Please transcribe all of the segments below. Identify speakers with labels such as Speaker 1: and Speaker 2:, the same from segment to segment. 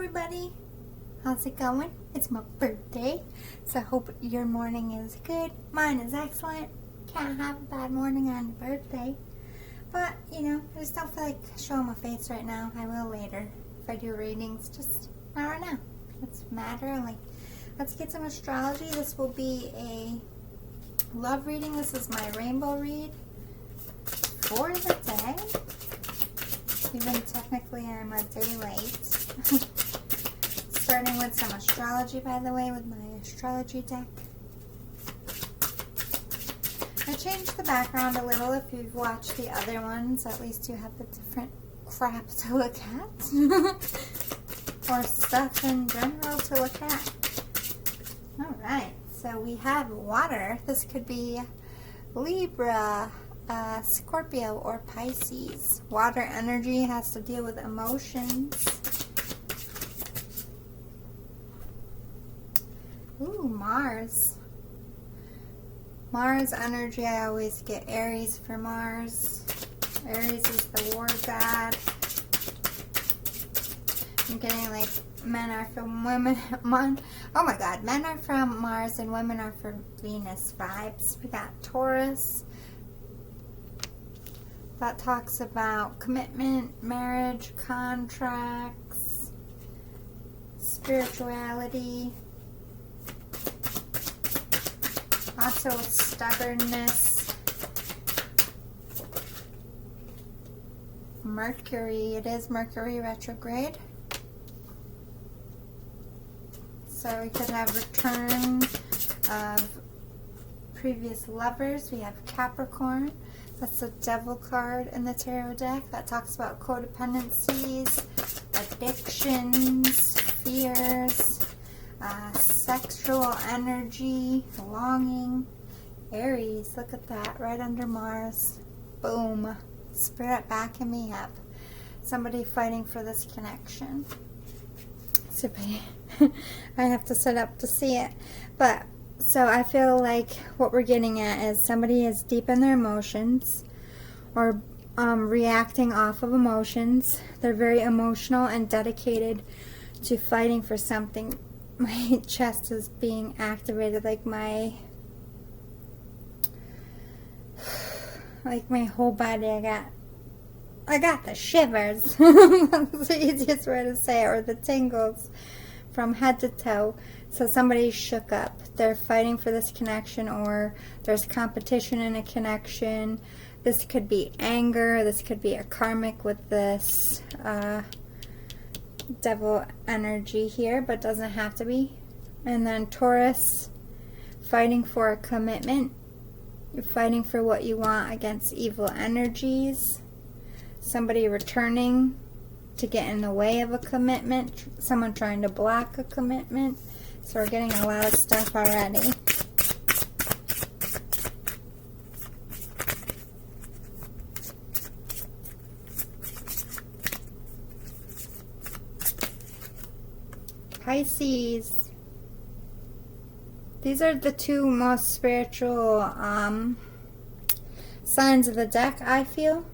Speaker 1: everybody, how's it going? It's my birthday, so I hope your morning is good. Mine is excellent. Can't have a bad morning on your birthday. But, you know, I just don't feel like showing my face right now. I will later if I do readings, just not right now. What's the matter? Let's get some astrology. This will be a love reading. This is my rainbow read for the day. Even technically I'm a day late. Starting with some astrology, by the way, with my astrology deck. I changed the background a little. If you've watched the other ones, at least you have a different crap to look at. Or stuff in general to look at. Alright, so we have water. This could be Libra, Scorpio, or Pisces. Water energy has to deal with emotions. Ooh, Mars. Mars energy, I always get Aries for Mars. Aries is the war god. I'm getting like men are from women. Oh my god, men are from Mars and women are from Venus vibes. We got Taurus. That talks about commitment, marriage, contracts, spirituality. Also stubbornness. Mercury, it is Mercury retrograde. So we could have return of previous lovers. We have Capricorn. That's the devil card in the tarot deck. That talks about codependencies, addictions, fears, sexual energy, longing. Aries, look at that, right under Mars. Boom. Spirit backing me up. Somebody fighting for this connection. I have to set up to see it. But, so I feel like what we're getting at is somebody is deep in their emotions or reacting off of emotions. They're very emotional and dedicated to fighting for something. My chest is being activated, like my whole body. I got the shivers. That's the easiest way to say it, or the tingles from head to toe. So somebody's shook up. They're fighting for this connection, or there's competition in a connection. This could be anger. This could be a karmic with this devil energy here, but doesn't have to be. And then Taurus, fighting for a commitment. You're fighting for what you want against evil energies. Somebody returning to get in the way of a commitment. Someone trying to block a commitment. So we're getting a lot of stuff already. Pisces. These are the two most spiritual signs of the deck, I feel.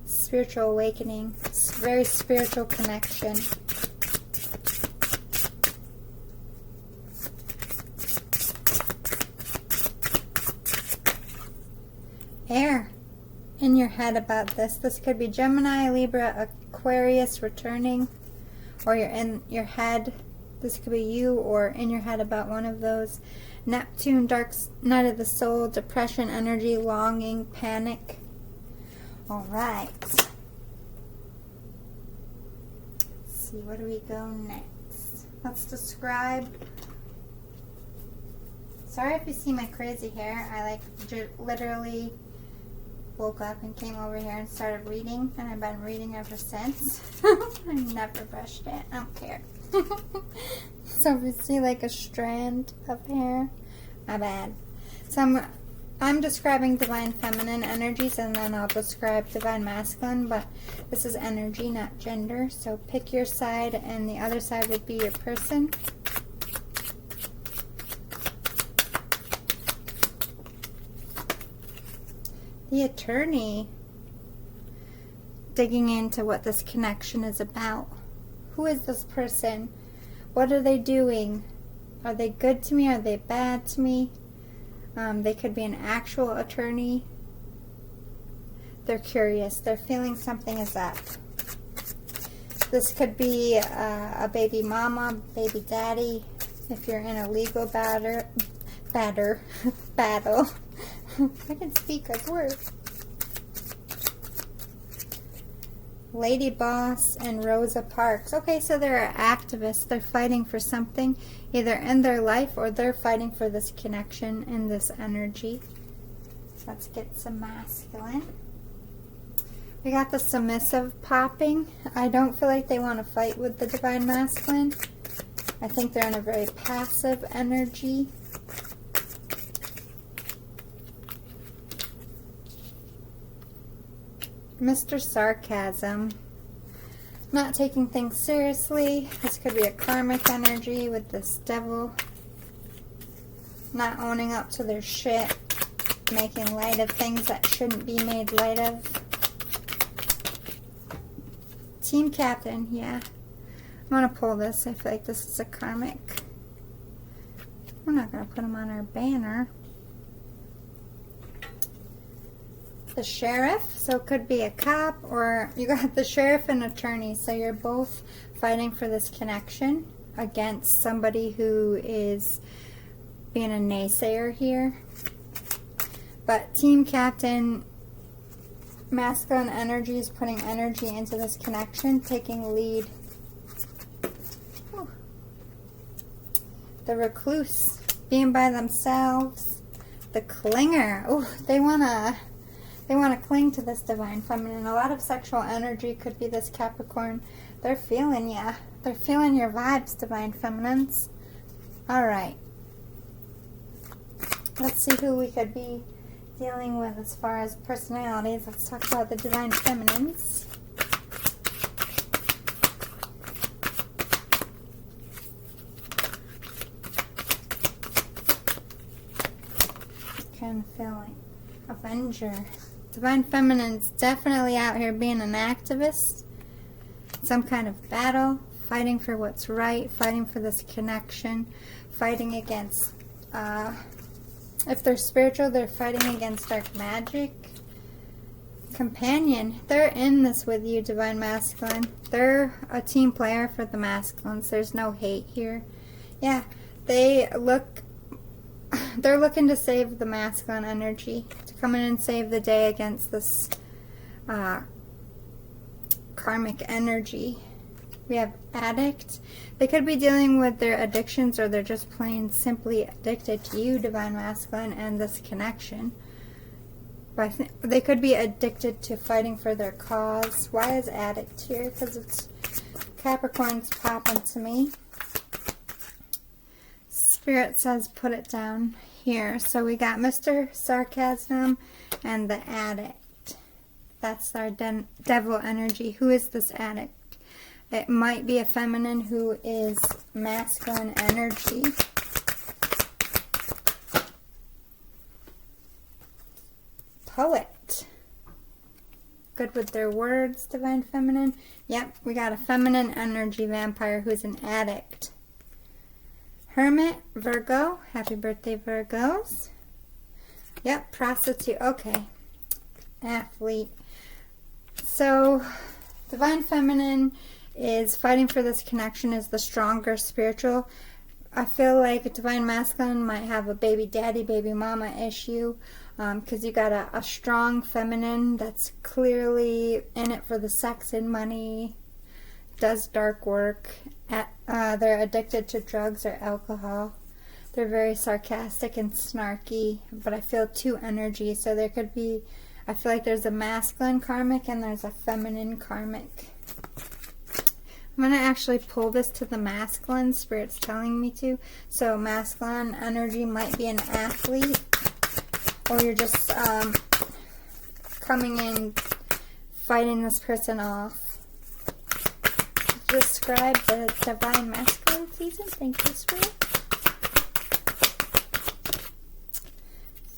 Speaker 1: Spiritual awakening. Very spiritual connection. Air in your head about this. This could be Gemini, Libra, Aquarius returning, or you're in your head. This could be you or in your head about one of those. Neptune, dark night of the soul, depression energy, longing, panic. Alright. Let's see, where do we go next? Let's describe. Sorry if you see my crazy hair. I literally woke up and came over here and started reading, and I've been reading ever since. I never brushed it. I don't care. So if you see like a strand of hair, my bad. So I'm describing divine feminine energies, and then I'll describe divine masculine, but this is energy, not gender. So pick your side, and the other side would be your person. The Attorney. digging into what this connection is about. Who is this person? What are they doing? Are they good to me? Are they bad to me? They could be an actual attorney. They're curious. They're feeling something is up. This could be a baby mama, baby daddy. If you're in a legal battle. I can speak a word. Lady Boss and Rosa Parks. Okay, so they're activists. They're fighting for something, either in their life or they're fighting for this connection and this energy. Let's get some masculine. We got the submissive popping. I don't feel like they want to fight with the divine masculine. I think they're in a very passive energy. Mr. Sarcasm. Not taking things seriously. This could be a karmic energy with this devil. Not owning up to their shit. Making light of things that shouldn't be made light of. Team captain, yeah. I'm going to pull this. I feel like this is a karmic. We're not going to put him on our banner. The sheriff, so it could be a cop, or you got the sheriff and attorney, so you're both fighting for this connection against somebody who is being a naysayer here. But team captain, masculine energy is putting energy into this connection, taking lead. Whew. The recluse, being by themselves. The clinger, oh, they want to cling to this divine feminine. A lot of sexual energy could be this Capricorn. They're feeling ya. They're feeling your vibes, divine feminines. Alright. Let's see who we could be dealing with as far as personalities. Let's talk about the divine feminines. Kind of feeling Avenger. Divine feminine's definitely out here being an activist. Some kind of battle, fighting for what's right, fighting for this connection, fighting against, if they're spiritual, they're fighting against dark magic. Companion, they're in this with you, divine masculine. They're a team player for the masculines. There's no hate here. Yeah, they're looking to save the masculine energy, to come in and save the day against this karmic energy. We have addict. They could be dealing with their addictions, or they're just plain simply addicted to you, divine masculine, and this connection. But they could be addicted to fighting for their cause. Why is addict here? Because it's Capricorn's popping to me. Spirit says put it down here. So we got Mr. Sarcasm and the addict. That's our devil energy. Who is this addict? It might be a feminine who is masculine energy. Poet. Good with their words, divine feminine. Yep, we got a feminine energy vampire who's an addict. Hermit, Virgo. Happy birthday, Virgos. Yep, prostitute. Okay. Athlete. So, divine feminine is fighting for this connection as the stronger spiritual. I feel like divine masculine might have a baby daddy, baby mama issue, because you got a strong feminine that's clearly in it for the sex and money, does dark work. They're addicted to drugs or alcohol. They're very sarcastic and snarky, but I feel two energies, so there could be, I feel like there's a masculine karmic and there's a feminine karmic. I'm going to actually pull this to the masculine. Spirit's telling me to. So masculine energy might be an athlete, or you're just coming in, fighting this person off. Describe the divine masculine season. Thank you, Spirit.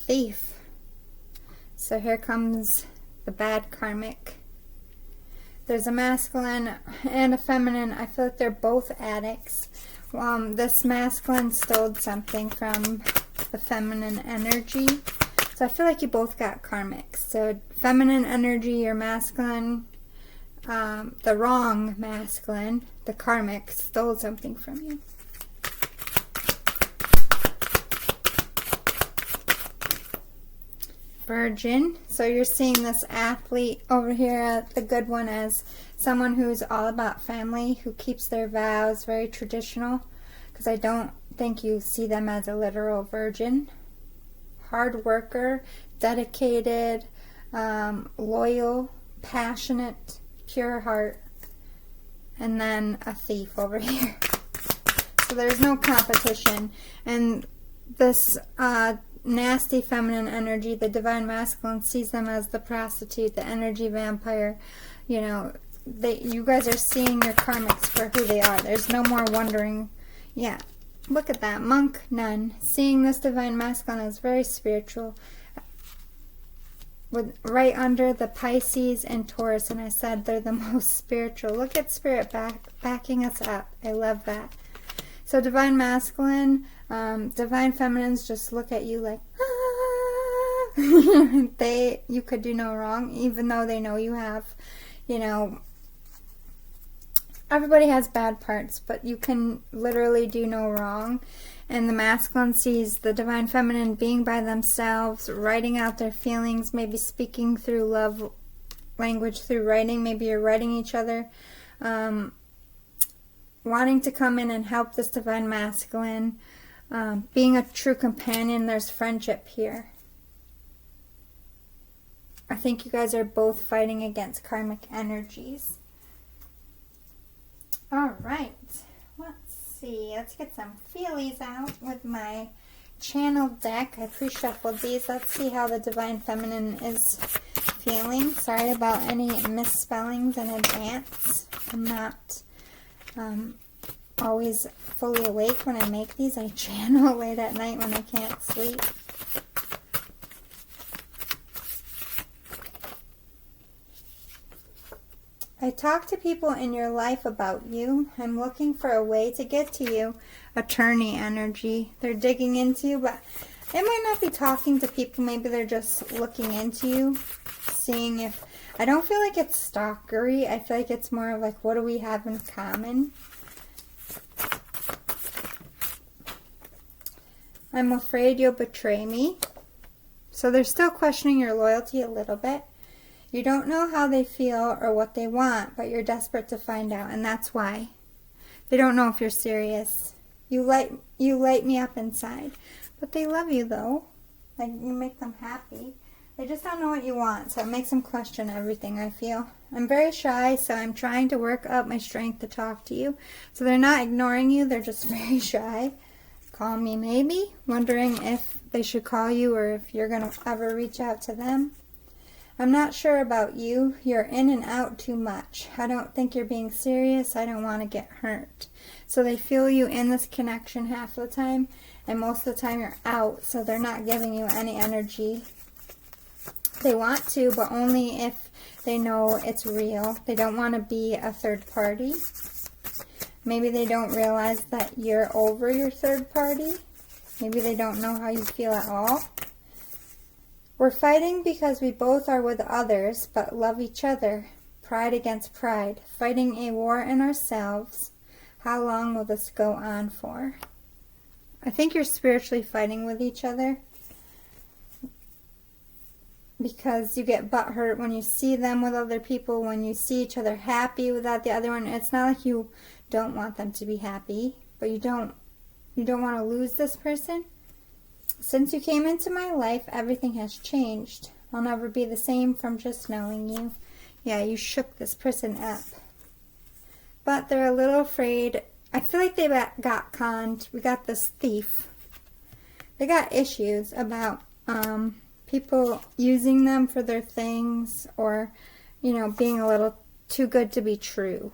Speaker 1: Thief. So here comes the bad karmic. There's a masculine and a feminine. I feel like they're both addicts. This masculine stole something from the feminine energy. So I feel like you both got karmic. So feminine energy, your masculine, the wrong masculine, the karmic, stole something from you. Virgin. So you're seeing this athlete over here, the good one, as someone who's all about family, who keeps their vows, very traditional, because I don't think you see them as a literal virgin. Hard worker, dedicated, loyal, passionate, pure heart, and then a thief over here. So there's no competition. And this nasty feminine energy, the divine masculine, sees them as the prostitute, the energy vampire. You know, you guys are seeing your karmics for who they are. There's no more wondering. Yeah, look at that. Monk, nun. Seeing this divine masculine as very spiritual. With right under the Pisces and Taurus, and I said they're the most spiritual. Look at spirit backing us up. I love that. So divine masculine, divine feminines just look at you like, ah. You could do no wrong, even though they know you have, you know, everybody has bad parts, but you can literally do no wrong. And the masculine sees the divine feminine being by themselves, writing out their feelings, maybe speaking through love language through writing. Maybe you're writing each other. Wanting to come in and help this divine masculine, being a true companion. There's friendship here. I think you guys are both fighting against karmic energies. All right, let's see. Let's get some feelies out with my channel deck. I pre-shuffled these. Let's see how the divine feminine is feeling. Sorry about any misspellings in advance. I'm not always fully awake when I make these. I channel late at night when I can't sleep. I talk to people in your life about you. I'm looking for a way to get to you. Attorney energy. They're digging into you, but they might not be talking to people. Maybe they're just looking into you, seeing if... I don't feel like it's stalkery. I feel like it's more of like, what do we have in common? I'm afraid you'll betray me. So they're still questioning your loyalty a little bit. You don't know how they feel or what they want, but you're desperate to find out, and that's why. They don't know if you're serious. You light me up inside. But they love you, though. Like, you make them happy. They just don't know what you want, so it makes them question everything, I feel. I'm very shy, so I'm trying to work up my strength to talk to you. So they're not ignoring you, they're just very shy. Call me maybe, wondering if they should call you or if you're going to ever reach out to them. I'm not sure about you. You're in and out too much. I don't think you're being serious. I don't want to get hurt. So they feel you in this connection half of the time, and most of the time you're out, so they're not giving you any energy. They want to, but only if they know it's real. They don't want to be a third party. Maybe they don't realize that you're over your third party. Maybe they don't know how you feel at all. We're fighting because we both are with others, but love each other. Pride against pride. Fighting a war in ourselves. How long will this go on for? I think you're spiritually fighting with each other. Because you get butthurt when you see them with other people, when you see each other happy without the other one. It's not like you don't want them to be happy, but you don't want to lose this person. Since you came into my life, everything has changed. I'll never be the same from just knowing you. Yeah, you shook this person up. But they're a little afraid. I feel like they got conned. We got this thief. They got issues about people using them for their things, or, you know, being a little too good to be true.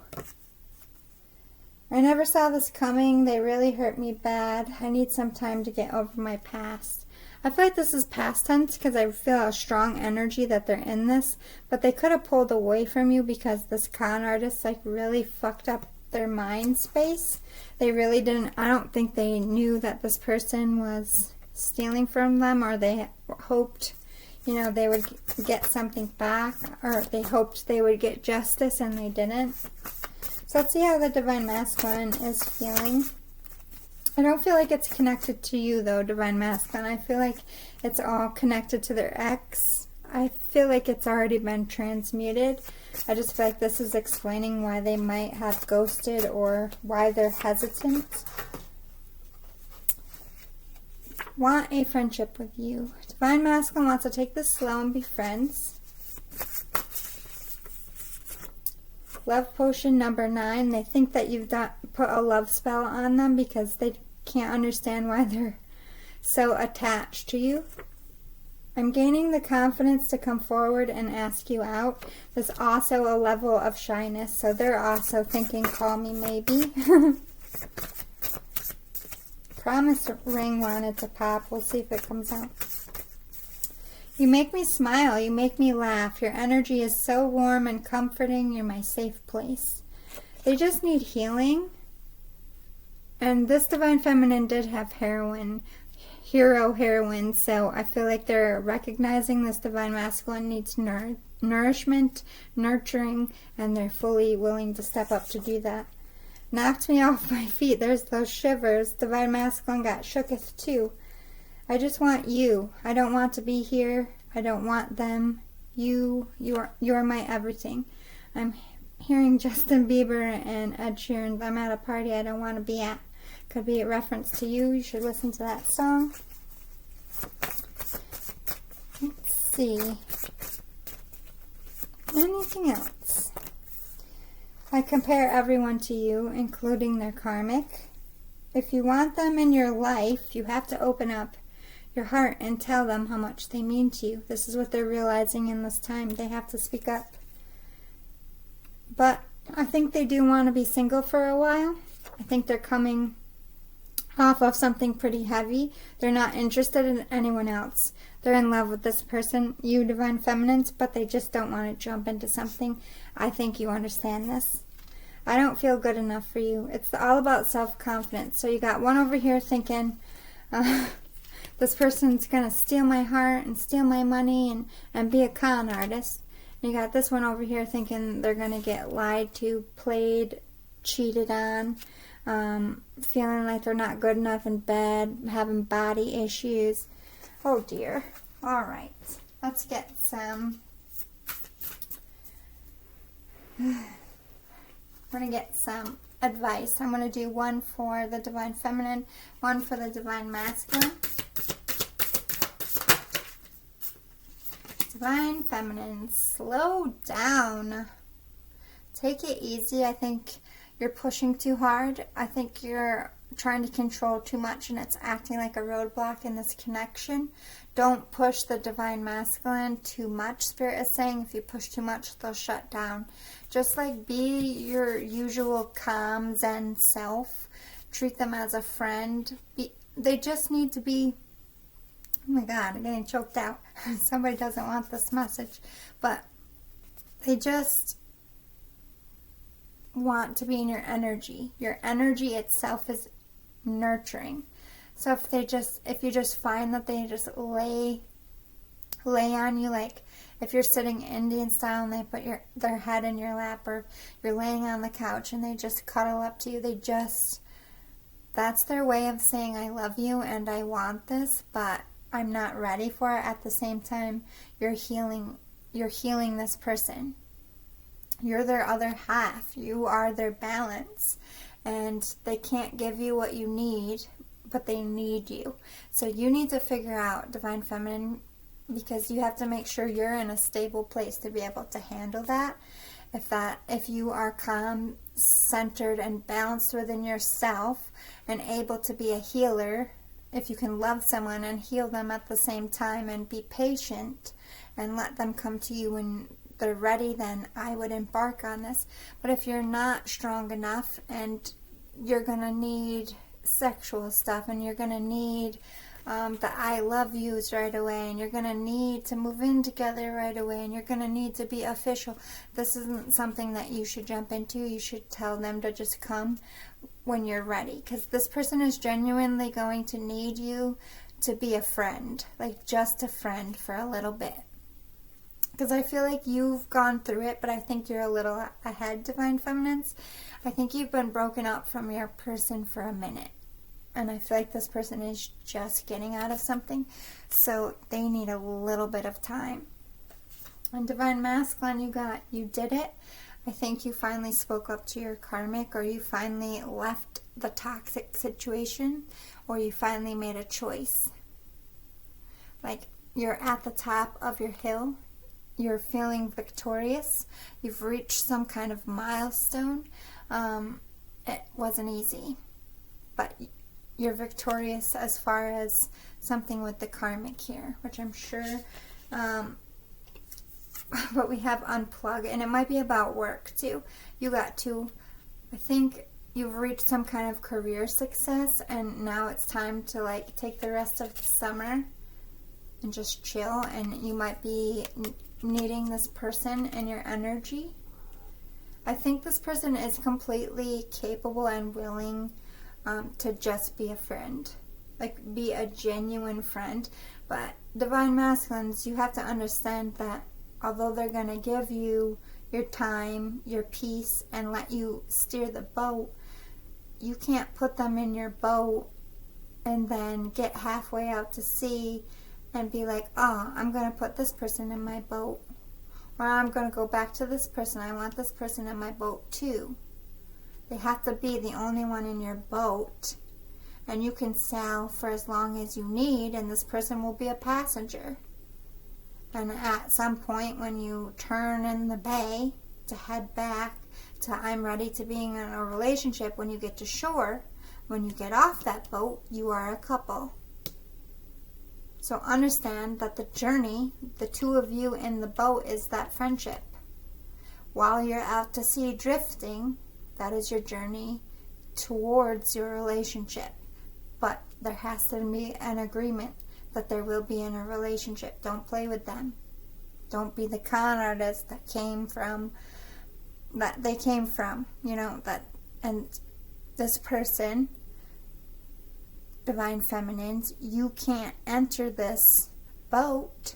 Speaker 1: I never saw this coming. They really hurt me bad. I need some time to get over my past. I feel like this is past tense because I feel a strong energy that they're in this, but they could have pulled away from you because this con artist like really fucked up their mind space. They really didn't, I don't think they knew that this person was stealing from them, or they hoped, you know, they would get something back, or they hoped they would get justice and they didn't. So let's see how the Divine Masculine is feeling. I don't feel like it's connected to you though, Divine Masculine. I feel like it's all connected to their ex. I feel like it's already been transmuted. I just feel like this is explaining why they might have ghosted or why they're hesitant. Want a friendship with you. Divine Masculine wants to take this slow and be friends. Love potion number 9. They think that you've put a love spell on them because they can't understand why they're so attached to you. I'm gaining the confidence to come forward and ask you out. There's also a level of shyness, so they're also thinking, call me maybe. Promise ring wanted to pop. We'll see if it comes out. You make me smile. You make me laugh. Your energy is so warm and comforting. You're my safe place. They just need healing. And this Divine Feminine did have heroine, so I feel like they're recognizing this Divine Masculine needs nourishment, nurturing, and they're fully willing to step up to do that. Knocked me off my feet. There's those shivers. Divine Masculine got shooketh too. I just want you. I don't want to be here. I don't want them. You're my everything. I'm hearing Justin Bieber and Ed Sheeran. I'm at a party I don't want to be at. Could be a reference to you. You should listen to that song. Let's see. Anything else? I compare everyone to you, including their karmic. If you want them in your life, you have to open up your heart and tell them how much they mean to you. This is what they're realizing in this time. They have to speak up. But I think they do want to be single for a while. I think they're coming off of something pretty heavy. They're not interested in anyone else. They're in love with this person, you Divine Feminines, but they just don't want to jump into something. I think you understand this. I don't feel good enough for you. It's all about self-confidence. So you got one over here thinking, this person's going to steal my heart and steal my money and be a con artist. And you got this one over here thinking they're going to get lied to, played, cheated on, feeling like they're not good enough in bed, having body issues. Oh dear. All right. Let's get some. I'm going to get some advice. I'm going to do one for the Divine Feminine, one for the Divine Masculine. Divine Feminine, slow down. Take it easy. I think you're pushing too hard. I think you're trying to control too much and it's acting like a roadblock in this connection. Don't push the Divine Masculine too much. Spirit is saying if you push too much, they'll shut down. Just like be your usual calm, zen self. Treat them as a friend. They just need to be... Oh my God, I'm getting choked out. Somebody doesn't want this message. But they just want to be in your energy. Your energy itself is nurturing. So if you just find that they just lay on you, like if you're sitting Indian style and they put their head in your lap, or you're laying on the couch and they just cuddle up to you, that's their way of saying I love you and I want this, but I'm not ready for it. At the same time, you're healing this person. You're their other half. You are their balance. And they can't give you what you need, but they need you. So you need to figure out, Divine Feminine, because you have to make sure you're in a stable place to be able to handle that. If you are calm, centered, and balanced within yourself and able to be a healer, if you can love someone and heal them at the same time and be patient and let them come to you when they're ready, then I would embark on this. But if you're not strong enough and you're going to need sexual stuff and you're going to need the I love yous right away, and you're going to need to move in together right away, and you're going to need to be official. This isn't something that you should jump into. You should tell them to just come when you're ready, because this person is genuinely going to need you to be a friend, like just a friend for a little bit. Because I feel like you've gone through it, but I think you're a little ahead, Divine Feminines. I think you've been broken up from your person for a minute. And I feel like this person is just getting out of something. So they need a little bit of time. And Divine Masculine, you did it. I think you finally spoke up to your karmic, or you finally left the toxic situation, or you finally made a choice. Like, you're at the top of your hill. You're feeling victorious. You've reached some kind of milestone. It wasn't easy, but you're victorious as far as something with the karmic here, which I'm sure. But we have unplug, and it might be about work too. You got to, I think you've reached some kind of career success, and now it's time to like take the rest of the summer and just chill. And you might be needing this person and your energy. I think this person is completely capable and willing to just be a friend, like be a genuine friend. But Divine Masculines, you have to understand that although they're going to give you your time, your peace, and let you steer the boat, you can't put them in your boat and then get halfway out to sea and be like, oh, I'm going to put this person in my boat. Or I'm going to go back to this person. I want this person in my boat too. They have to be the only one in your boat. And you can sail for as long as you need, and this person will be a passenger. And at some point when you turn in the bay to head back to I'm ready to being in a relationship, when you get to shore, when you get off that boat, you are a couple. So understand that the journey, the two of you in the boat, is that friendship. While you're out to sea drifting, that is your journey towards your relationship. But there has to be an agreement that there will be in a relationship. Don't play with them. Don't be the con artist that they came from, and this person, Divine Feminines, you can't enter this boat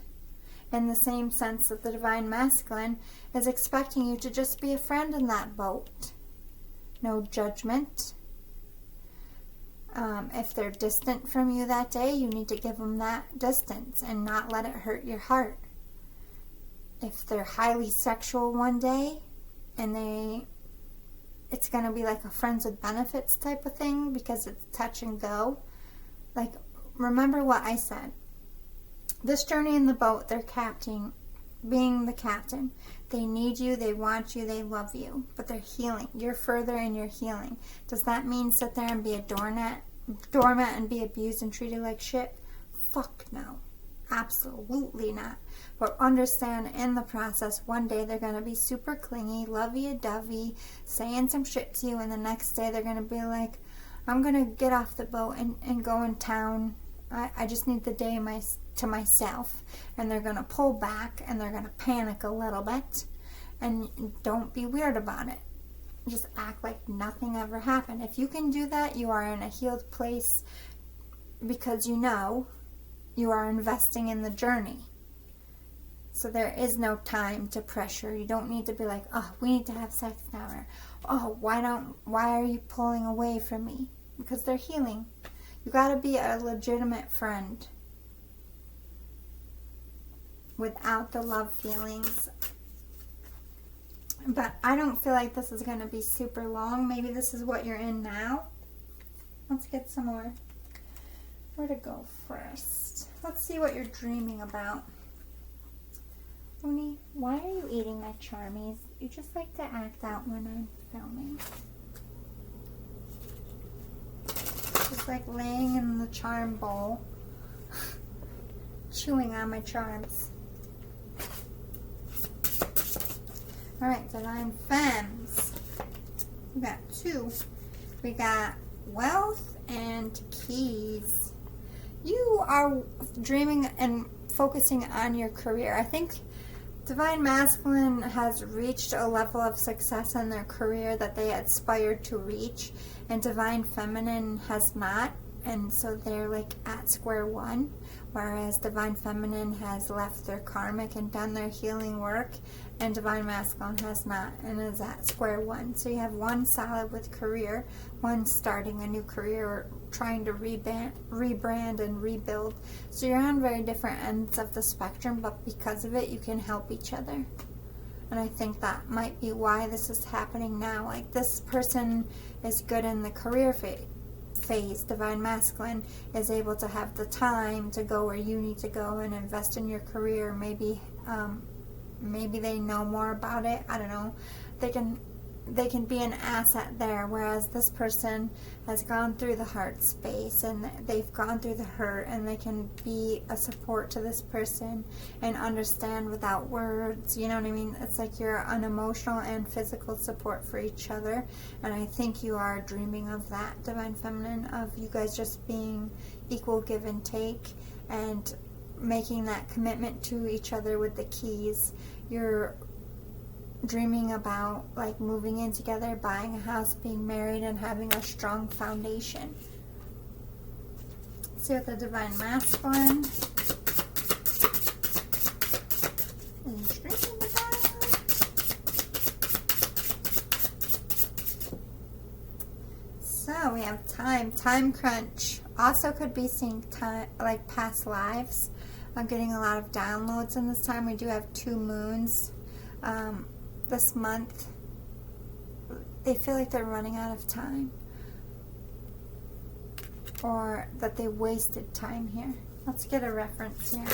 Speaker 1: in the same sense that the Divine Masculine is expecting you to just be a friend in that boat. No judgment. If they're distant from you that day, you need to give them that distance and not let it hurt your heart. If they're highly sexual one day and it's going to be like a friends with benefits type of thing because it's touch and go. Like, remember what I said. This journey in the boat, they're being the captain. They need you, they want you, they love you, but they're healing. You're further in your healing. Does that mean sit there and be a doormat and be abused and treated like shit? Fuck no. Absolutely not. But understand in the process, one day they're going to be super clingy, lovey-dovey, saying some shit to you, and the next day they're going to be like, I'm going to get off the boat and go in town. I just need the day to myself. And they're going to pull back and they're going to panic a little bit. And don't be weird about it. Just act like nothing ever happened. If you can do that, you are in a healed place because you are investing in the journey. So there is no time to pressure. You don't need to be like, oh, we need to have sex now. Or, oh, why are you pulling away from me? Because they're healing. You got to be a legitimate friend without the love feelings. But I don't feel like this is going to be super long. Maybe this is what you're in now. Let's get some more. Where to go first? Let's see what you're dreaming about. Oni, why are you eating my Charmies? You just like to act out when I'm filming. Just like laying in the charm bowl, chewing on my charms. Alright, Divine Femmes. We got two. We got wealth and keys. you are dreaming and focusing on your career. I think Divine Masculine has reached a level of success in their career that they aspired to reach, and Divine Feminine has not, and so they're like at square one, whereas Divine Feminine has left their karmic and done their healing work, and Divine Masculine has not and is at square one. So you have one solid with career, one starting a new career or trying to rebrand and rebuild. So you're on very different ends of the spectrum, but because of it, you can help each other. And I think that might be why this is happening now. Like, this person is good in the career phase. Divine Masculine is able to have the time to go where you need to go and invest in your career. Maybe they know more about it. I don't know. They can be an asset there, whereas this person has gone through the heart space and they've gone through the hurt, and they can be a support to this person and understand without words. You know what I mean? It's like you're an emotional and physical support for each other, and I think you are dreaming of that, Divine Feminine, of you guys just being equal give and take and making that commitment to each other with the keys. You're dreaming about like moving in together, buying a house, being married, and having a strong foundation. Let's see what the Divine Masculine is dreaming about. So we have time crunch. Also could be seeing time, like past lives. I'm getting a lot of downloads in this time. We do have 2 moons this month. They feel like they're running out of time, or that they wasted time here. Let's get a reference here.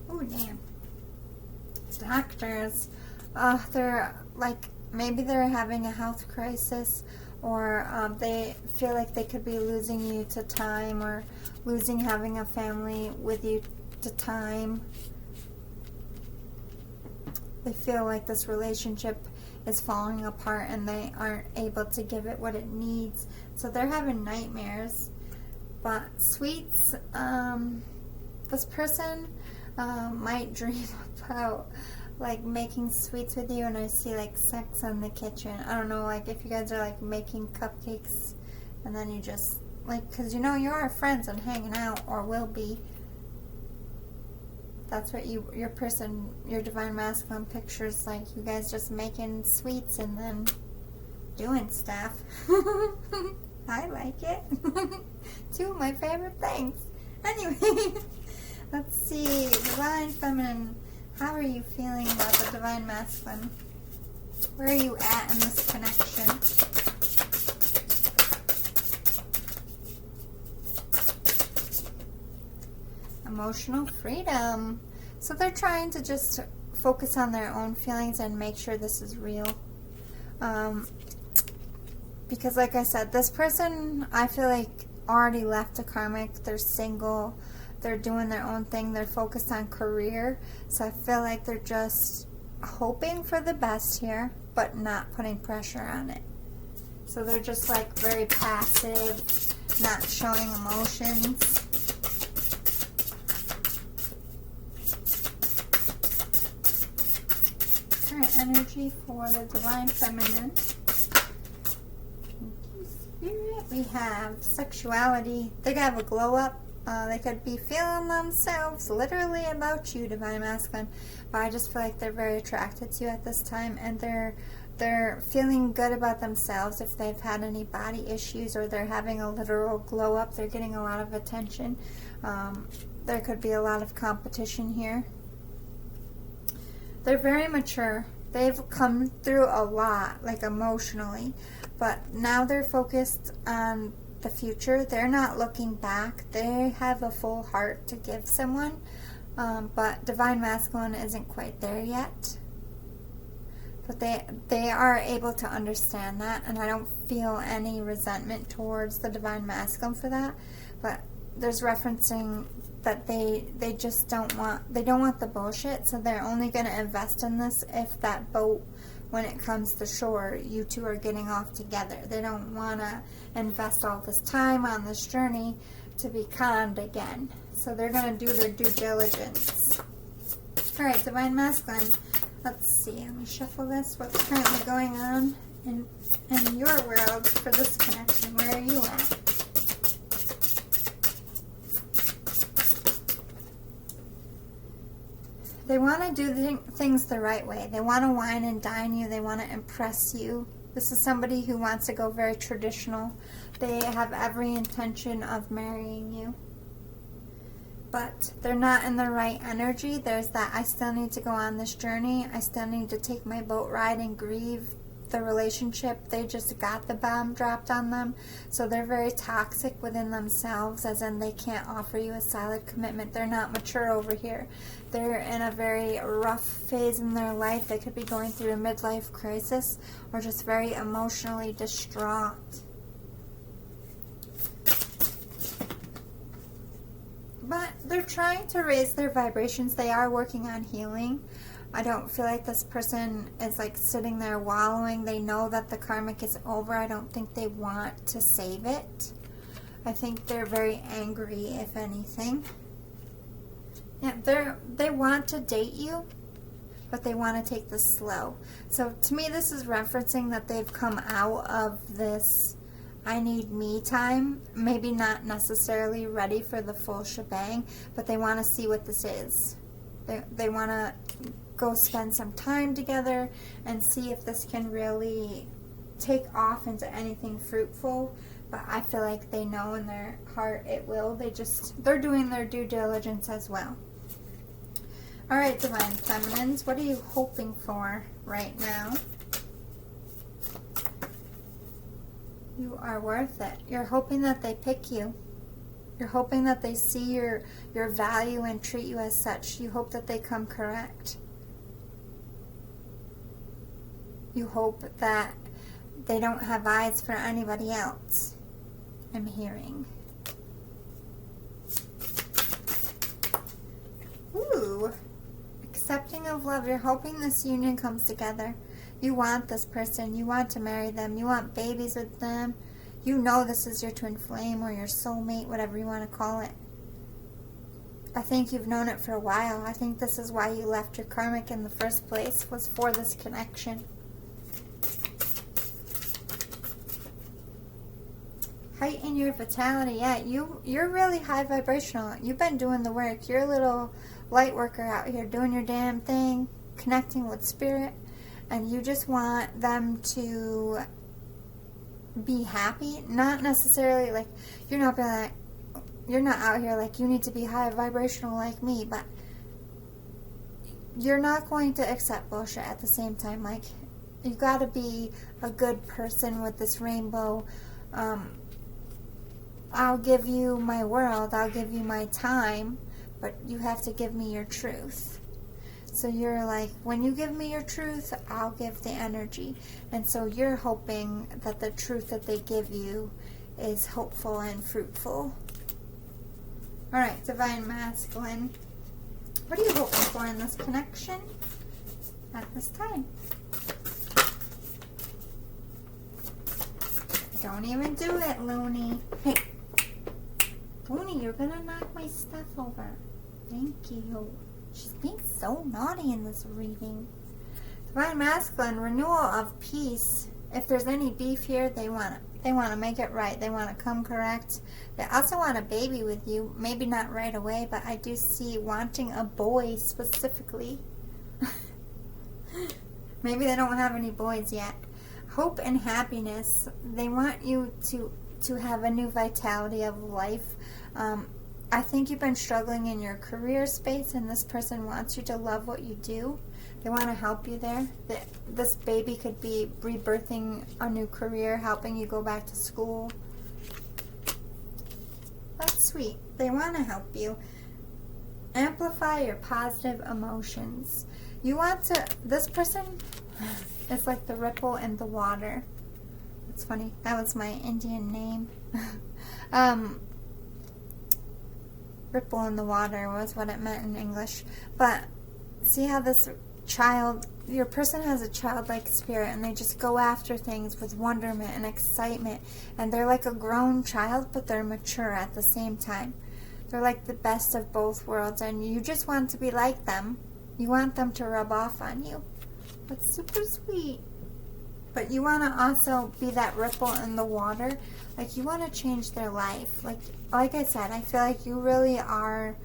Speaker 1: Oh, damn. Doctors. They're like, maybe they're having a health crisis, or they feel like they could be losing you to time, or losing having a family with you to time. They feel like this relationship is falling apart and they aren't able to give it what it needs. So they're having nightmares. But sweets, this person might dream about like making sweets with you, and I see like sex in the kitchen. I don't know, like if you guys are like making cupcakes and then you just like, because you know you are friends and hanging out, or will be. That's what your person, your Divine Masculine pictures, like you guys just making sweets and then doing stuff. I like it. 2 of my favorite things. Anyway, let's see. Divine Feminine, how are you feeling about the Divine Masculine? Where are you at in this connection? Emotional freedom. So they're trying to just focus on their own feelings and make sure this is real. Because like I said, this person, I feel like already left a karmic. They're single. They're doing their own thing. They're focused on career. So I feel like they're just hoping for the best here, but not putting pressure on it. So they're just like very passive, not showing emotions. Energy for the Divine Feminine. Spirit, we have sexuality. They could have a glow up. They could be feeling themselves literally about you, Divine Masculine. But I just feel like they're very attracted to you at this time, and they're feeling good about themselves. If they've had any body issues, or they're having a literal glow up, they're getting a lot of attention. There could be a lot of competition here. They're very mature. They've come through a lot, like emotionally, but now they're focused on the future. They're not looking back. They have a full heart to give someone, but Divine Masculine isn't quite there yet. But they are able to understand that, and I don't feel any resentment towards the Divine Masculine for that. But there's referencing that they just don't want the bullshit, so they're only going to invest in this if that boat, when it comes to shore, you two are getting off together. They don't want to invest all this time on this journey to be conned again. So they're going to do their due diligence. All right, Divine Masculine. Let's see. Let me shuffle this. What's currently going on in your world for this connection? Where are you at? They want to do things the right way. They want to wine and dine you. They want to impress you. This is somebody who wants to go very traditional. They have every intention of marrying you. But they're not in the right energy. There's that, I still need to go on this journey. I still need to take my boat ride and grieve the relationship. They just got the bomb dropped on them. So they're very toxic within themselves, as in they can't offer you a solid commitment. They're not mature over here. They're in a very rough phase in their life. They could be going through a midlife crisis or just very emotionally distraught. But they're trying to raise their vibrations. They are working on healing. I don't feel like this person is like sitting there wallowing. They know that the karmic is over. I don't think they want to save it. I think they're very angry, if anything. Yeah, they want to date you, but they want to take this slow. So to me, this is referencing that they've come out of this I need me time, maybe not necessarily ready for the full shebang, but they want to see what this is. They want to go spend some time together and see if this can really take off into anything fruitful. But I feel like they know in their heart it will. They're doing their due diligence as well. All right, Divine Feminines, what are you hoping for right now? You are worth it. You're hoping that they pick you. You're hoping that they see your value and treat you as such. You hope that they come correct. You hope that they don't have eyes for anybody else. I'm hearing. Ooh. Accepting of love. You're hoping this union comes together. You want this person. You want to marry them. You want babies with them. You know this is your twin flame or your soulmate, whatever you want to call it. I think you've known it for a while. I think this is why you left your karmic in the first place, was for this connection. Heighten your vitality. Yeah, you're really high vibrational. You've been doing the work. You're a little light worker out here doing your damn thing, connecting with spirit. And you just want them to be happy. Not necessarily like, you're not out here like you need to be high vibrational like me, but you're not going to accept bullshit at the same time. Like, you got to be a good person with this rainbow. I'll give you my world, I'll give you my time, but you have to give me your truth. So you're like, when you give me your truth, I'll give the energy. And so you're hoping that the truth that they give you is hopeful and fruitful. All right, Divine Masculine. What are you hoping for in this connection at this time? Don't even do it, Looney. Hey, Looney, you're going to knock my stuff over. Thank you. She's being so naughty in this reading. Divine Masculine, renewal of peace. If there's any beef here, they want to make it right. They want to come correct. They also want a baby with you. Maybe not right away, but I do see wanting a boy specifically. Maybe they don't have any boys yet. Hope and happiness. They want you to have a new vitality of life. I think you've been struggling in your career space, and this person wants you to love what you do. They want to help you there. This baby could be rebirthing a new career, helping you go back to school. That's sweet. They want to help you. Amplify your positive emotions. You want to, this person is like the ripple in the water. It's funny. That was my Indian name. Ripple in the water was what it meant in English. But see how this child, your person has a childlike spirit, and they just go after things with wonderment and excitement, and they're like a grown child, but they're mature at the same time. They're like the best of both worlds, and you just want to be like them. You want them to rub off on you. That's super sweet. But you want to also be that ripple in the water. Like, you want to change their life. Like I said, I feel like you really are,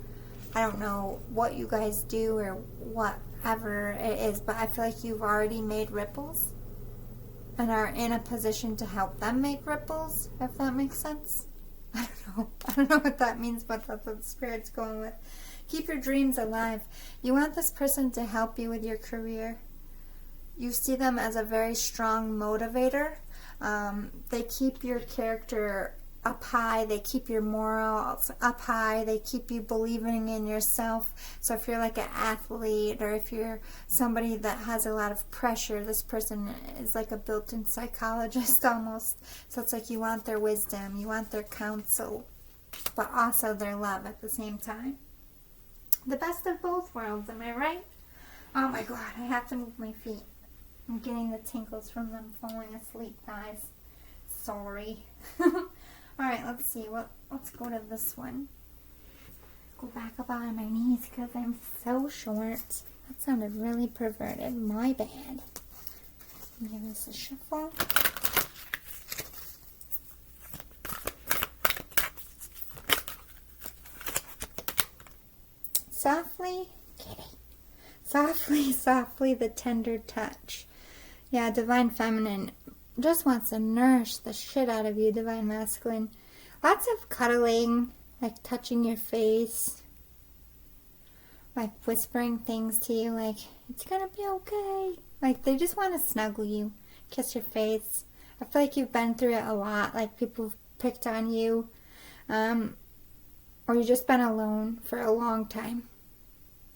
Speaker 1: I don't know what you guys do or whatever it is, but I feel like you've already made ripples and are in a position to help them make ripples, if that makes sense. I don't know what that means, but that's what the Spirit's going with. Keep your dreams alive. You want this person to help you with your career. You see them as a very strong motivator. They keep your character up high. They keep your morals up high. They keep you believing in yourself. So if you're like an athlete, or if you're somebody that has a lot of pressure, this person is like a built-in psychologist almost. So it's like you want their wisdom, you want their counsel, but also their love at the same time. The best of both worlds, am I right? Oh my God, I have to move my feet. I'm getting the tingles from them falling asleep, guys. Sorry. Alright, let's see. Let's go to this one. Go back up on my knees because I'm so short. That sounded really perverted. My bad. Give this a shuffle. Softly, kitty. Softly, softly, the tender touch. Yeah, Divine Feminine just wants to nourish the shit out of you, Divine Masculine. Lots of cuddling, like touching your face, like whispering things to you, like, it's gonna be okay. Like, they just want to snuggle you, kiss your face. I feel like you've been through it a lot, like people have picked on you, or you've just been alone for a long time.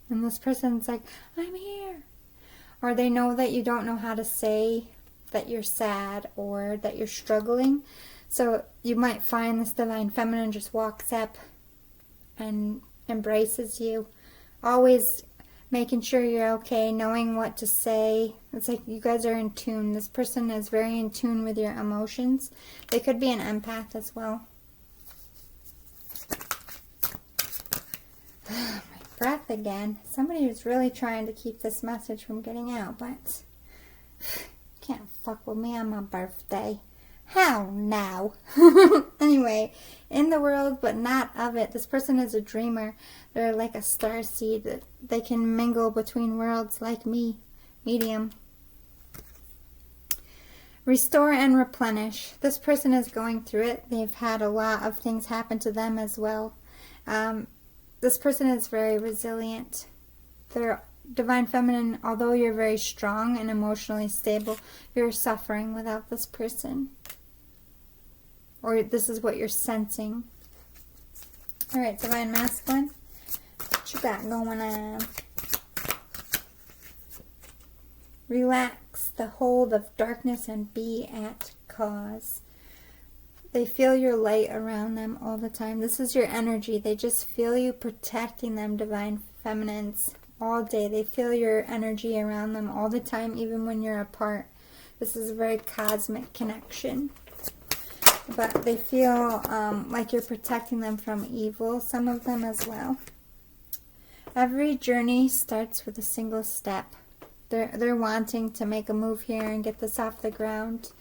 Speaker 1: And this person's like, I'm here. Or they know that you don't know how to say that you're sad or that you're struggling. So you might find this Divine Feminine just walks up and embraces you. Always making sure you're okay, knowing what to say. It's like you guys are in tune. This person is very in tune with your emotions. They could be an empath as well. Breath again. Somebody was really trying to keep this message from getting out, but can't fuck with me on my birthday. Hell no. Anyway, in the world, but not of it. This person is a dreamer. They're like a starseed. That they can mingle between worlds like me. Medium. Restore and replenish. This person is going through it. They've had a lot of things happen to them as well. This person is very resilient. They're Divine Feminine, although you're very strong and emotionally stable, you're suffering without this person. Or this is what you're sensing. Alright, Divine Masculine, what you got going on? Relax the hold of darkness and be at cause. They feel your light around them all the time. This is your energy. They just feel you protecting them, Divine Feminines, all day. They feel your energy around them all the time, even when you're apart. This is a very cosmic connection. But they feel like you're protecting them from evil, some of them as well. Every journey starts with a single step. They're wanting to make a move here and get this off the ground.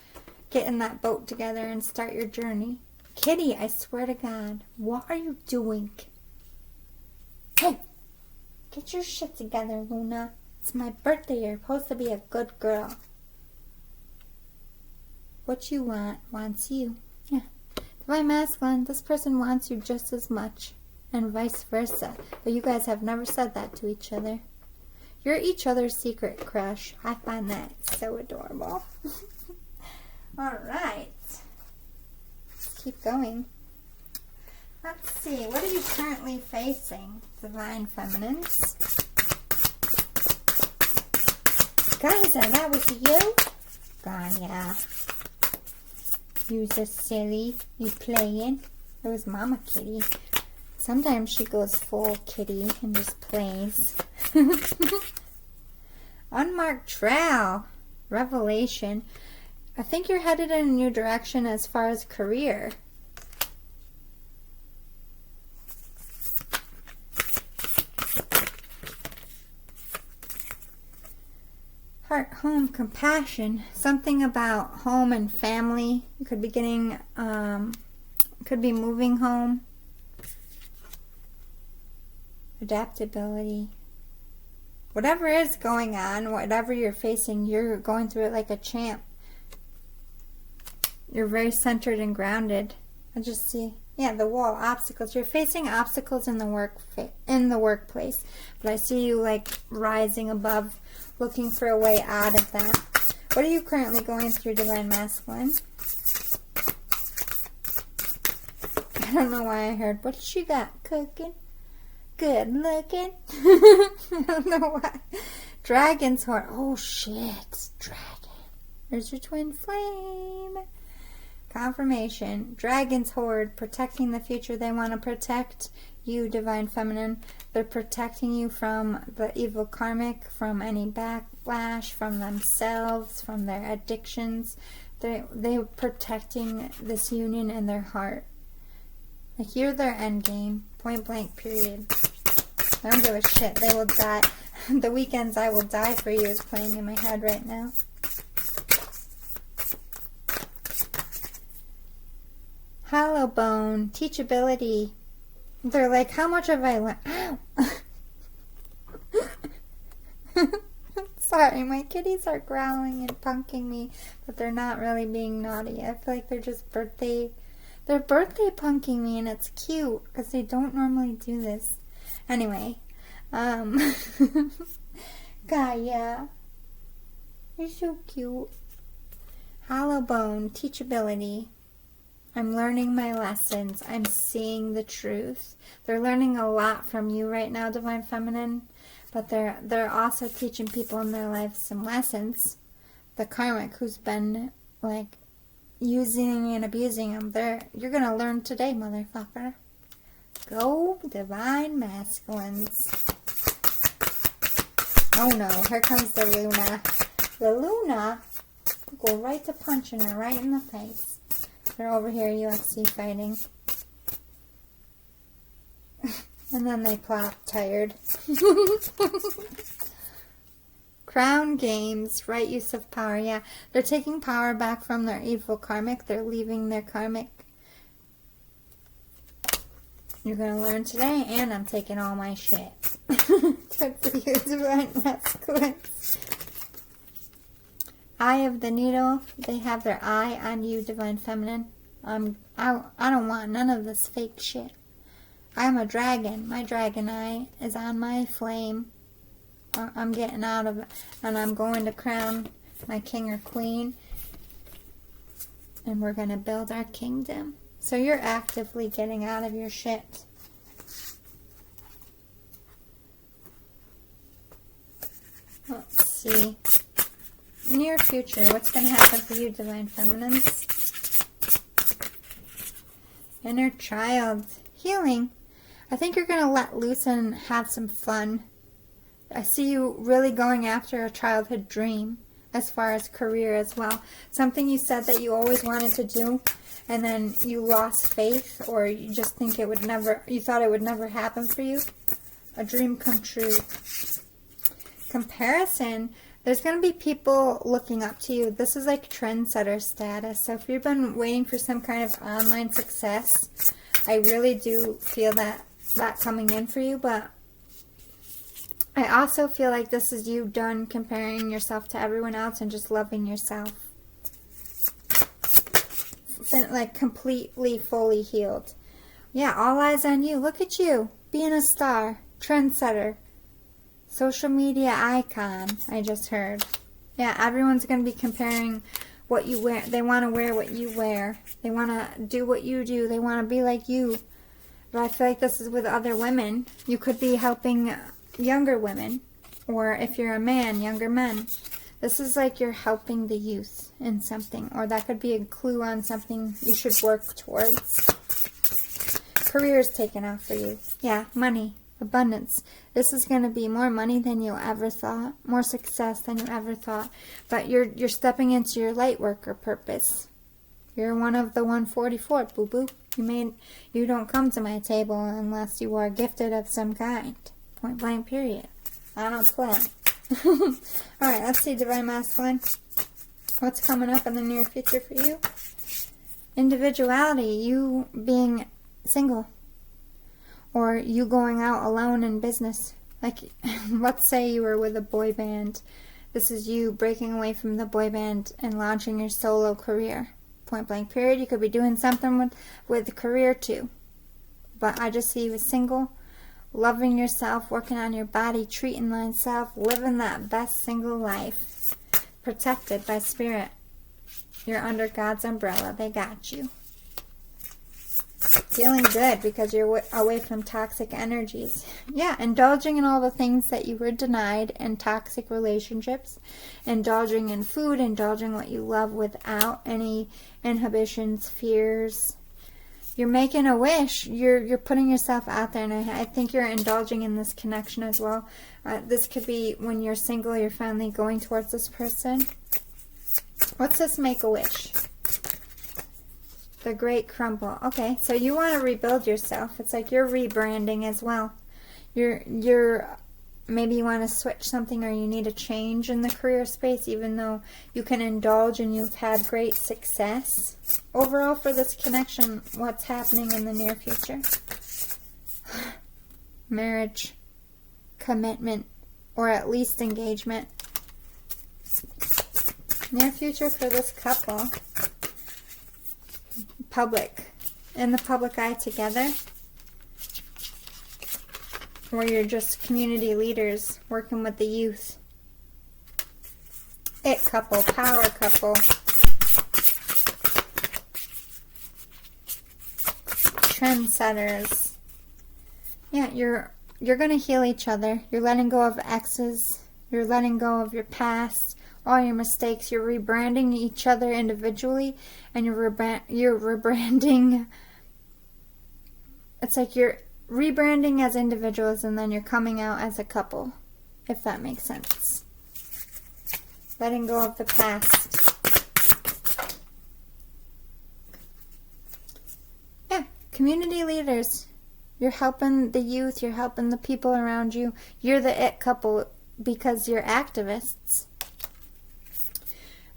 Speaker 1: Get in that boat together and start your journey. Kitty, I swear to God, what are you doing? Hey, get your shit together, Luna. It's my birthday. You're supposed to be a good girl. What you want wants you. Yeah. Divine Masculine, this person wants you just as much, and vice versa. But you guys have never said that to each other. You're each other's secret crush. I find that so adorable. Alright. Let's keep going. Let's see. What are you currently facing, Divine Feminines? Guys, that was you? Gone, yeah. You just silly. You playing. It was Mama Kitty. Sometimes she goes full kitty and just plays. Unmarked trail. Revelation. I think you're headed in a new direction as far as career. home compassion. Something about home and family. You could be getting, could be moving home. Adaptability. Whatever is going on, whatever you're facing, you're going through it like a champ. You're very centered and grounded. I just see, yeah, the wall, obstacles. You're facing obstacles in the workplace, but I see you like rising above, looking for a way out of that. What are you currently going through, Divine Masculine? I don't know why I heard, what she got cooking? Good looking. I don't know why. Dragon's Horde. Oh shit, dragon. There's your twin flame. Confirmation. Dragon's Horde, protecting the future. They want to protect you, Divine Feminine. They're protecting you from the evil karmic, from any backlash, from themselves, from their addictions. They're protecting this union in their heart. Like, you're their end game. Point blank, period. I don't give a shit. They will die. The Weeknd's I Will Die For You is playing in my head right now. Hollow bone, teachability. They're like, how much have I learned? Ow! Sorry, my kitties are growling and punking me, but they're not really being naughty. I feel like they're just birthday punking me, and it's cute because they don't normally do this. Anyway, Gaia, you're so cute. Hollow bone, teachability. I'm learning my lessons. I'm seeing the truth. They're learning a lot from you right now, Divine Feminine, but they're also teaching people in their lives some lessons. The karmic who's been like using and abusing them, you're gonna learn today, motherfucker. Go, Divine Masculines. Oh no, here comes the Luna. The Luna go right to punching her right in the face. They're over here UFC fighting. And then they plop, tired. Crown Games, right use of power. Yeah, they're taking power back from their evil karmic. They're leaving their karmic. You're going to learn today, and I'm taking all my shit. Good for you, Divine Masculines. Eye of the Needle. They have their eye on you, Divine Feminine. I don't want none of this fake shit. I'm a dragon. My dragon eye is on my flame. I'm getting out of it. And I'm going to crown my king or queen. And we're going to build our kingdom. So you're actively getting out of your shit. Let's see. Near future, what's going to happen for you, Divine Feminines? Inner child. Healing. I think you're going to let loose and have some fun. I see you really going after a childhood dream as far as career as well. Something you said that you always wanted to do, and then you lost faith, or you just think it would never, you thought it would never happen for you. A dream come true. Comparison. There's going to be people looking up to you. This is like trendsetter status. So if you've been waiting for some kind of online success, I really do feel that coming in for you. But I also feel like this is you done comparing yourself to everyone else and just loving yourself. Been like completely, fully healed. Yeah, all eyes on you. Look at you. Being a star. Trendsetter. Social media icon, I just heard. Yeah, everyone's going to be comparing what you wear. They want to wear what you wear. They want to do what you do. They want to be like you. But I feel like this is with other women. You could be helping younger women. Or if you're a man, younger men. This is like you're helping the youth in something. Or that could be a clue on something you should work towards. Career is taken off for you. Yeah, money. Abundance. This is going to be more money than you ever thought, more success than you ever thought, but you're stepping into your light worker purpose. You're one of the 144, boo-boo. You don't come to my table unless you are gifted of some kind. Point blank, period. I don't play. Alright, let's see, Divine Masculine. What's coming up in the near future for you? Individuality, you being single. Or you going out alone in business. Like, let's say you were with a boy band. This is you breaking away from the boy band and launching your solo career. Point blank period. You could be doing something with the career too. But I just see you as single, loving yourself, working on your body, treating thyself, living that best single life. Protected by Spirit. You're under God's umbrella. They got you. Feeling good because you're away from toxic energies. Yeah, indulging in all the things that you were denied in toxic relationships. Indulging in food, indulging what you love without any inhibitions, fears. You're making a wish. You're putting yourself out there, and I think you're indulging in this connection as well. This could be when you're single, you're finally going towards this person. What's this make-a-wish? The Great Crumble. Okay, so you want to rebuild yourself. It's like you're rebranding as well. You're maybe you want to switch something, or you need a change in the career space, even though you can indulge and you've had great success. Overall, for this connection, what's happening in the near future? Marriage, commitment, or at least engagement. Near future for this couple. Public. In the public eye together. Where you're just community leaders working with the youth. It couple. Power couple. Trendsetters. Yeah, you're going to heal each other. You're letting go of exes. You're letting go of your past. All your mistakes. You're rebranding each other individually, and you're rebranding. It's like you're rebranding as individuals, and then you're coming out as a couple, if that makes sense. Letting go of the past. Yeah, community leaders. You're helping the youth. You're helping the people around you. You're the it couple because you're activists.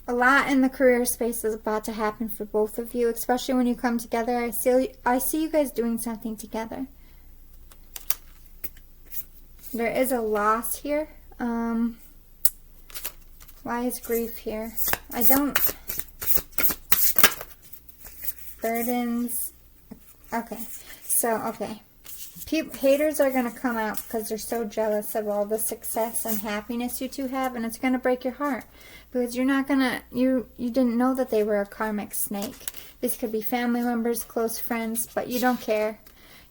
Speaker 1: A lot in the career space is about to happen for both of you, especially when you come together. I see you guys doing something together. There is a loss here. Why is grief here? Burdens. Okay. Haters are going to come out because they're so jealous of all the success and happiness you two have, and it's going to break your heart. Because you're not going to, you didn't know that they were a karmic snake. This could be family members, close friends, but you don't care.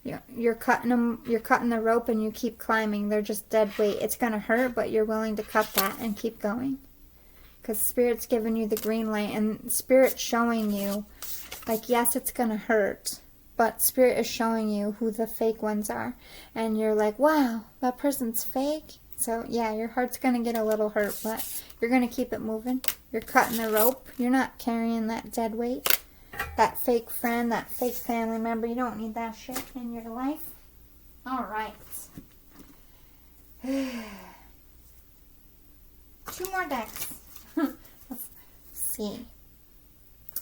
Speaker 1: You're cutting the rope and you keep climbing. They're just dead weight. It's going to hurt, but you're willing to cut that and keep going. Because Spirit's giving you the green light, and Spirit's showing you, like, yes, it's going to hurt, but Spirit is showing you who the fake ones are. And you're like, wow, that person's fake? So, yeah, your heart's going to get a little hurt, but you're going to keep it moving. You're cutting the rope. You're not carrying that dead weight. That fake friend, that fake family member. You don't need that shit in your life. All right. 2 more decks. Let's see.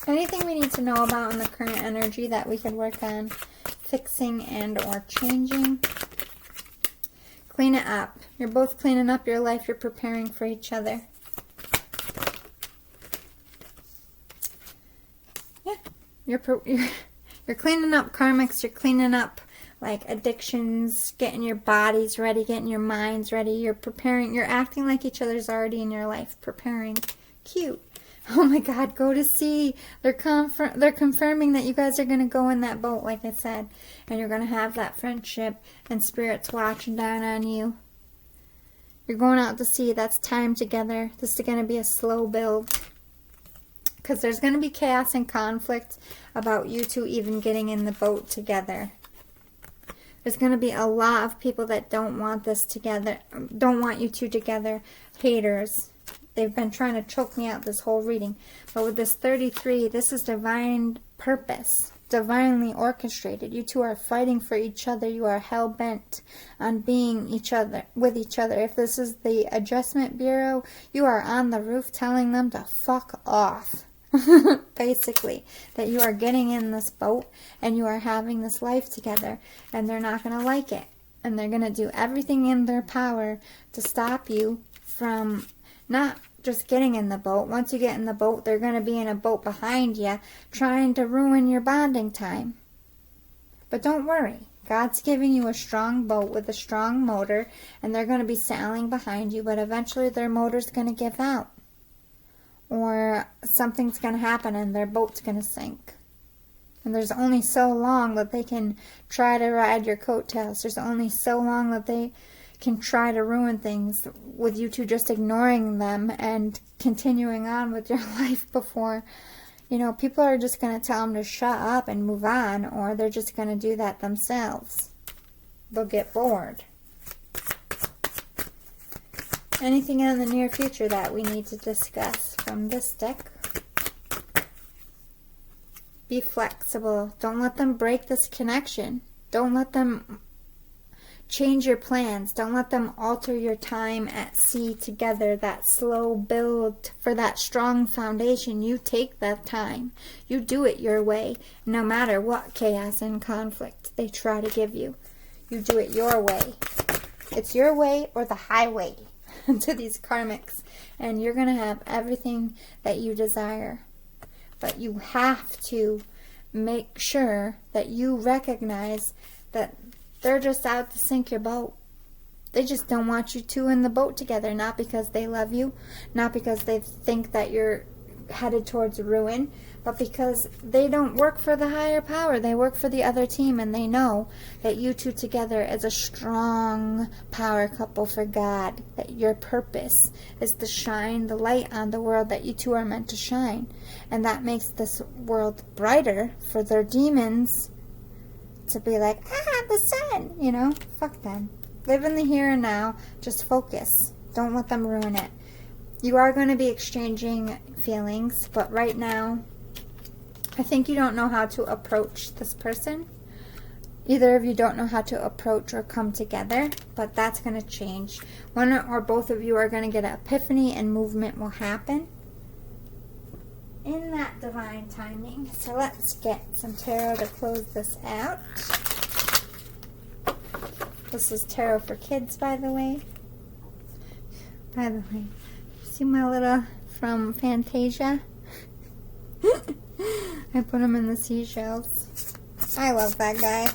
Speaker 1: Anything we need to know about in the current energy that we can work on fixing and or changing? Clean it up. You're both cleaning up your life. You're preparing for each other. Yeah. You're cleaning up karmics. You're cleaning up like addictions, getting your bodies ready, getting your minds ready. You're preparing. You're acting like each other's already in your life. Preparing. Cute. Oh my God, go to sea. They're confirming that you guys are going to go in that boat, like I said. And you're going to have that friendship, and Spirit's watching down on you. You're going out to sea. That's time together. This is going to be a slow build. Because there's going to be chaos and conflict about you two even getting in the boat together. There's going to be a lot of people that don't want this together, don't want you two together. Haters. They've been trying to choke me out this whole reading. But with this 33, this is divine purpose. divinely orchestrated. You two are fighting for each other. You are hell-bent on being with each other. If this is the Adjustment Bureau, you are on the roof telling them to fuck off. Basically, that you are getting in this boat and you are having this life together, and they're not going to like it. And they're going to do everything in their power to stop you from not just getting in the boat. Once you get in the boat, they're going to be in a boat behind you trying to ruin your bonding time. But don't worry. God's giving you a strong boat with a strong motor, and they're going to be sailing behind you, but eventually their motor's going to give out. Or something's going to happen and their boat's going to sink. And there's only so long that they can try to ride your coattails. There's only so long that they can try to ruin things with you two just ignoring them and continuing on with your life before, people are just going to tell them to shut up and move on, or they're just going to do that themselves. They'll get bored. Anything in the near future that we need to discuss from this deck? Be flexible. Don't let them break this connection. Don't let them change your plans. Don't let them alter your time at sea together. That slow build for that strong foundation. You take that time. You do it your way, no matter what chaos and conflict they try to give you. You do it your way. It's your way or the highway to these karmics, and you're going to have everything that you desire. But you have to make sure that you recognize that they're just out to sink your boat. They just don't want you two in the boat together, not because they love you, not because they think that you're headed towards ruin, but because they don't work for the higher power. They work for the other team, and they know that you two together is a strong power couple for God, that your purpose is to shine the light on the world that you two are meant to shine. And that makes this world brighter for their demons to be like, the sun, fuck them. Live in the here and now. Just focus. Don't let them ruin it. You are going to be exchanging feelings, but right now, I think you don't know how to approach this person. Either of you don't know how to approach or come together, but that's going to change. One or both of you are going to get an epiphany, and movement will happen in that divine timing. So let's get some tarot to close this out. This is tarot for kids, by the way. See my little from Fantasia? I put him in the seashells. I love that guy.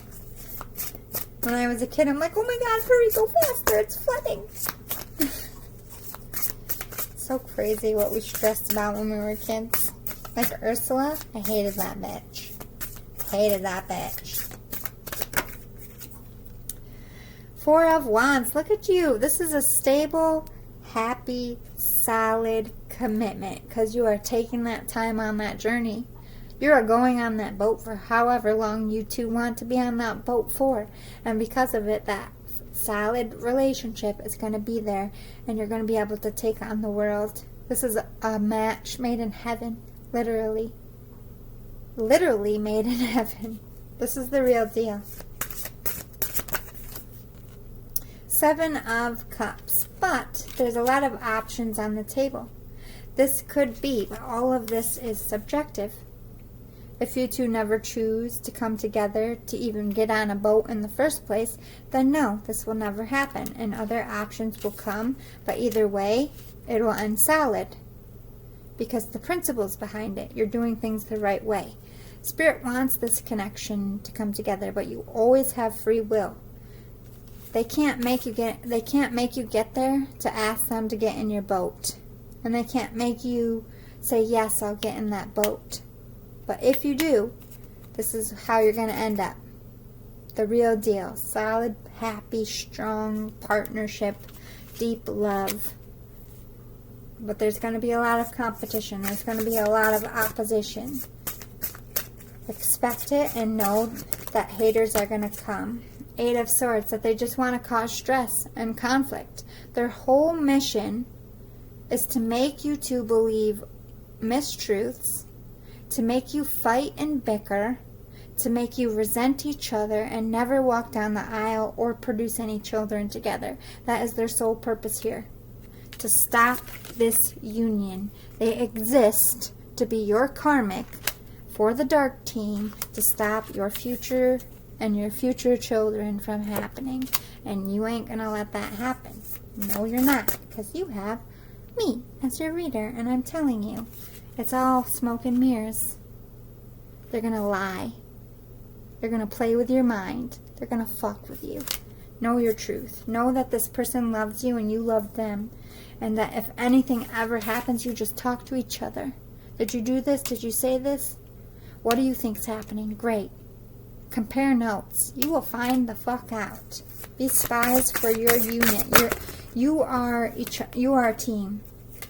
Speaker 1: When I was a kid, I'm like, oh my god, hurry, go faster, it's flooding. So crazy what we stressed about when we were kids. Like Ursula, I hated that bitch. Hated that bitch. Four of Wands, look at you. This is a stable, happy, solid commitment because you are taking that time on that journey. You are going on that boat for however long you two want to be on that boat for. And because of it, that solid relationship is going to be there, and you're going to be able to take on the world. This is a match made in heaven. Literally. Literally made in heaven. This is the real deal. Seven of Cups. But there's a lot of options on the table. This could be, but all of this is subjective. If you two never choose to come together to even get on a boat in the first place, then no, this will never happen, and other options will come, but either way, it will end solid. Because the principles behind it, you're doing things the right way. Spirit wants this connection to come together, but you always have free will. They can't make you get there to ask them to get in your boat. And they can't make you say, yes, I'll get in that boat. But if you do, this is how you're going to end up. The real deal. Solid, happy, strong partnership, deep love. But there's going to be a lot of competition. There's going to be a lot of opposition. Expect it and know that haters are going to come. Eight of Swords, that they just want to cause stress and conflict. Their whole mission is to make you two believe mistruths, to make you fight and bicker, to make you resent each other and never walk down the aisle or produce any children together. That is their sole purpose here. To stop this union. They exist to be your karmic for the dark team, to stop your future and your future children from happening. And you ain't gonna let that happen. No, you're not, because you have me as your reader, and I'm telling you, it's all smoke and mirrors. They're gonna lie. They're gonna play with your mind. They're gonna fuck with you. Know your truth. Know that this person loves you and you love them, and that if anything ever happens, you just talk to each other. Did you do this? Did you say this? What do you think's happening? Great. Compare notes. You will find the fuck out. Be spies for your unit. You are a team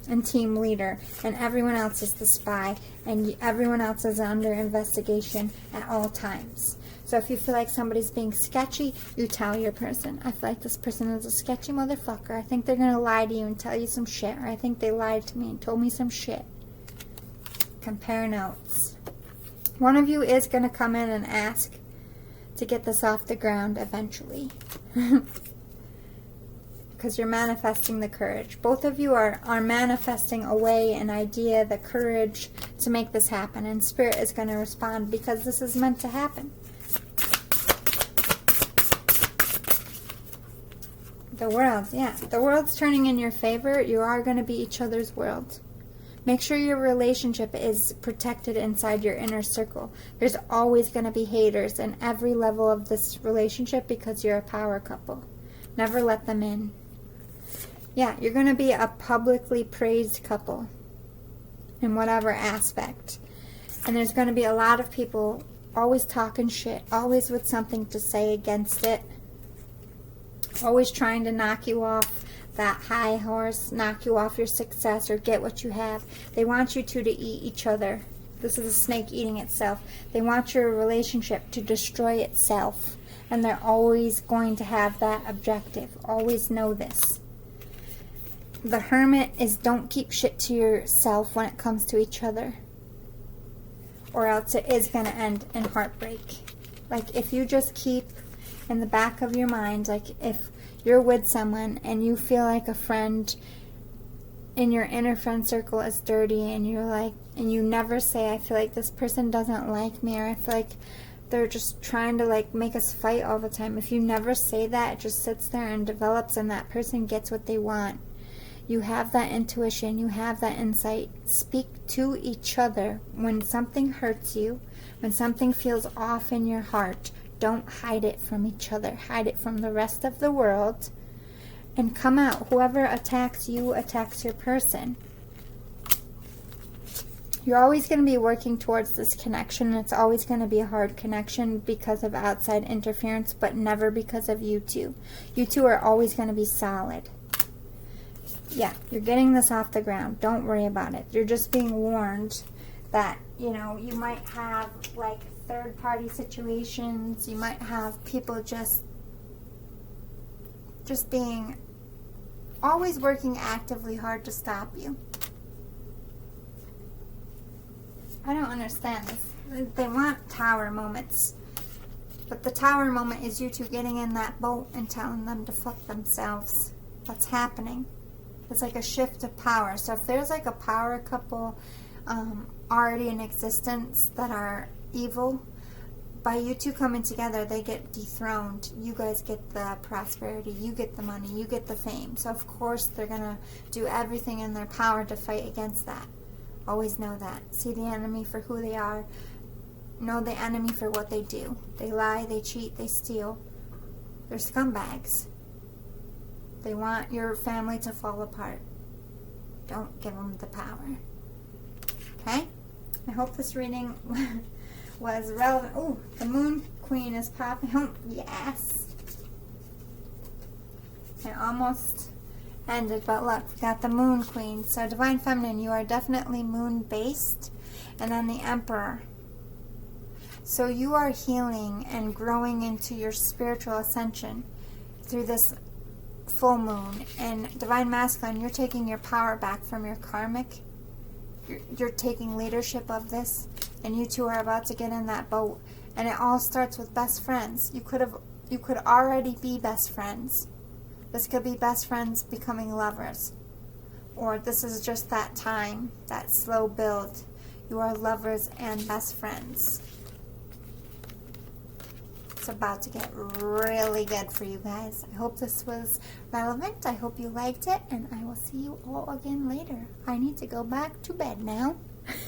Speaker 1: and team leader, and everyone else is the spy, and everyone else is under investigation at all times. So if you feel like somebody's being sketchy, you tell your person, I feel like this person is a sketchy motherfucker. I think they're going to lie to you and tell you some shit, or I think they lied to me and told me some shit. Compare notes. One of you is going to come in and ask to get this off the ground eventually. Because you're manifesting the courage. Both of you are manifesting a way, an idea, the courage to make this happen. And Spirit is going to respond because this is meant to happen. The world, yeah. The world's turning in your favor. You are going to be each other's world. Make sure your relationship is protected inside your inner circle. There's always going to be haters in every level of this relationship because you're a power couple. Never let them in. Yeah, you're going to be a publicly praised couple in whatever aspect. And there's going to be a lot of people always talking shit, always with something to say against it, always trying to knock you off that high horse, knock you off your success or get what you have. They want you two to eat each other. This is a snake eating itself. They want your relationship to destroy itself. And they're always going to have that objective. Always know this. The Hermit is don't keep shit to yourself when it comes to each other. Or else it is going to end in heartbreak. Like if you just keep in the back of your mind, like if you're with someone and you feel like a friend in your inner friend circle is dirty and you're like, and you never say, I feel like this person doesn't like me, or I feel like they're just trying to like make us fight all the time. If you never say that, it just sits there and develops and that person gets what they want. You have that intuition, you have that insight. Speak to each other when something hurts you, when something feels off in your heart. Don't hide it from each other. Hide it from the rest of the world. And come out. Whoever attacks you attacks your person. You're always going to be working towards this connection. It's always going to be a hard connection because of outside interference, but never because of you two. You two are always going to be solid. Yeah, you're getting this off the ground. Don't worry about it. You're just being warned that, you know, you might have like third-party situations. You might have people just being always working actively hard to stop you. I don't understand this. They want tower moments. But the tower moment is you two getting in that boat and telling them to fuck themselves. That's happening. It's like a shift of power. So if there's like a power couple already in existence that are evil, by you two coming together, they get dethroned. You guys get the prosperity. You get the money. You get the fame. So of course they're going to do everything in their power to fight against that. Always know that. See the enemy for who they are. Know the enemy for what they do. They lie, they cheat, they steal. They're scumbags. They want your family to fall apart. Don't give them the power. Okay? I hope this reading was relevant. Oh, the Moon Queen is popping. Oh, yes. It almost ended, but look, we got the Moon Queen. So Divine Feminine, you are definitely moon-based. And then the Emperor. So you are healing and growing into your spiritual ascension through this full moon. And Divine Masculine, you're taking your power back from your karmic. You're taking leadership of this. and you two are about to get in that boat, and it all starts with best friends. You could already be best friends. This could be best friends becoming lovers. Or this is just that time, that slow build. You are lovers and best friends. It's about to get really good for you guys. I hope this was relevant. I hope you liked it, and I will see you all again later. I need to go back to bed now.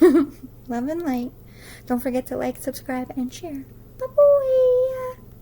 Speaker 1: Love and light. Don't forget to like, subscribe, and share. Bye-bye.